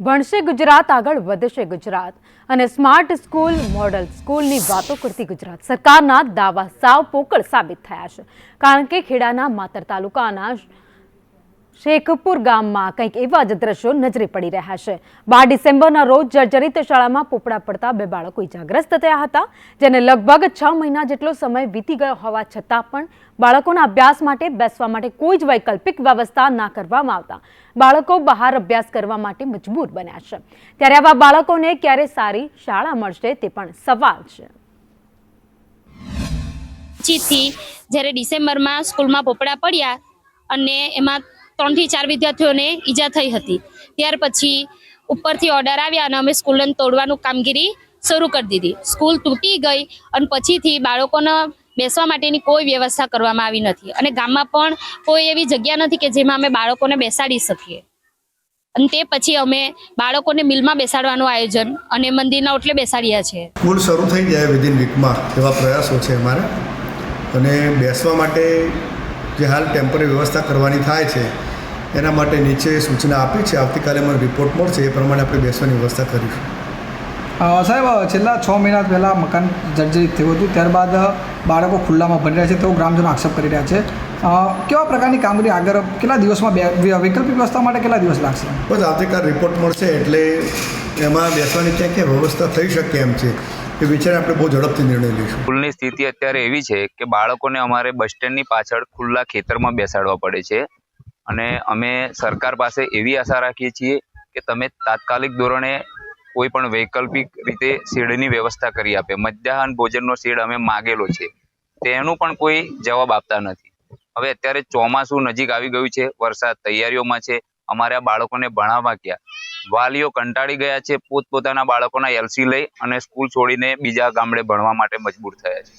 ભણશે ગુજરાત આગળ વધશે ગુજરાત અને સ્માર્ટ સ્કૂલ મોડલ સ્કૂલની વાતો કરતી ગુજરાત સરકારના દાવા સાવ પોકળ સાબિત થયા છે કારણ કે ખેડાના માતર તાલુકાના શેખપુર ગામમાં કંઈક એવા જ દ્રશ્યો નજરે પડી રહ્યા છે। 12 ડિસેમ્બરના રોજ જર્જરિત શાળામાં પોપડા પડતા બે બાળકો ઇજાગ્રસ્ત થયા હતા જેને લગભગ 6 મહિના જેટલો સમય વીતી ગયો હોવા છતાં પણ બાળકોના અભ્યાસ માટે બેસવા માટે કોઈ જ વૈકલ્પિક વ્યવસ્થા ના કરવામાં આવતા બાળકો બહાર અભ્યાસ કરવા માટે મજબૂર બન્યા છે। ત્યારે આવા બાળકોને ક્યારે સારી શાળા મળશે તે પણ સવાલ છે। થી જ્યારે ડિસેમ્બરમાં સ્કૂલમાં પોપડા પડ્યા અને એમાં 3 થી 4 વિદ્યાર્થીઓને ઈજા થઈ હતી। ત્યાર પછી ઉપરથી ઓર્ડર આવ્યા અને અમે સ્કૂલને તોડવાનું કામગીરી શરૂ કરી દીધી। સ્કૂલ તૂટી ગઈ અને પછીથી બાળકોને બેસવા માટેની કોઈ વ્યવસ્થા કરવામાં આવી નથી અને ગામમાં પણ કોઈ એવી જગ્યા નથી કે જેમાં અમે બાળકોને બેસાડી શકીએ અને તે પછી અમે બાળકોને મિલમાં બેસાડવાનું આયોજન અને મંદિરના ઓટલે બેસાડ્યા છે। સ્કૂલ શરૂ થઈ જાય વિધિન વીકમાં એવા પ્રયાસો છે અમારે અને બેસવા માટે જે હાલ ટેમ્પરરી વ્યવસ્થા કરવાની થાય છે એના માટે નીચે સૂચના આપી છે। આવતીકાલે મને રિપોર્ટ મળશે એ પ્રમાણે આપણે બેસવાની વ્યવસ્થા કરીશું। સાહેબ છેલ્લા 6 મહિના પહેલાં મકાન જર્જરિત થયું હતું, ત્યારબાદ બાળકો ખુલ્લામાં ભણી રહ્યા છે તેઓ ગ્રામજનો આક્ષેપ કરી રહ્યા છે। કેવા પ્રકારની કામગીરી આગળ કેટલા દિવસમાં વૈકલ્પિક વ્યવસ્થા માટે કેટલા દિવસ લાગશે? બસ આવતીકાલ રિપોર્ટ મળશે એટલે એમાં બેસવાની ક્યાં ક્યાં વ્યવસ્થા થઈ શકે એમ છે એ વિચારે આપણે બહુ ઝડપથી નિર્ણય લઈશું। સ્કૂલની સ્થિતિ અત્યારે એવી છે કે બાળકોને અમારે બસ સ્ટેન્ડની પાછળ ખુલ્લા ખેતરમાં બેસાડવા પડે છે અને અમે સરકાર પાસે એવી આશા રાખીએ છીએ કે તમે તાત્કાલિક ધોરણે કોઈ પણ વૈકલ્પિક રીતે શેડની વ્યવસ્થા કરી આપે। મધ્યાહન ભોજનનો શેડ અમે માગેલો છે, તેનું પણ કોઈ જવાબ આપતા નથી। હવે અત્યારે ચોમાસું નજીક આવી ગયું છે, વરસાદ તૈયારીઓમાં છે, અમારે આ બાળકોને ભણાવવા ક્યાં? વાલીઓ કંટાળી ગયા છે, પોતપોતાના બાળકોના એલસી લઈ અને સ્કૂલ છોડીને બીજા ગામડે ભણવા માટે મજબૂર થયા છે।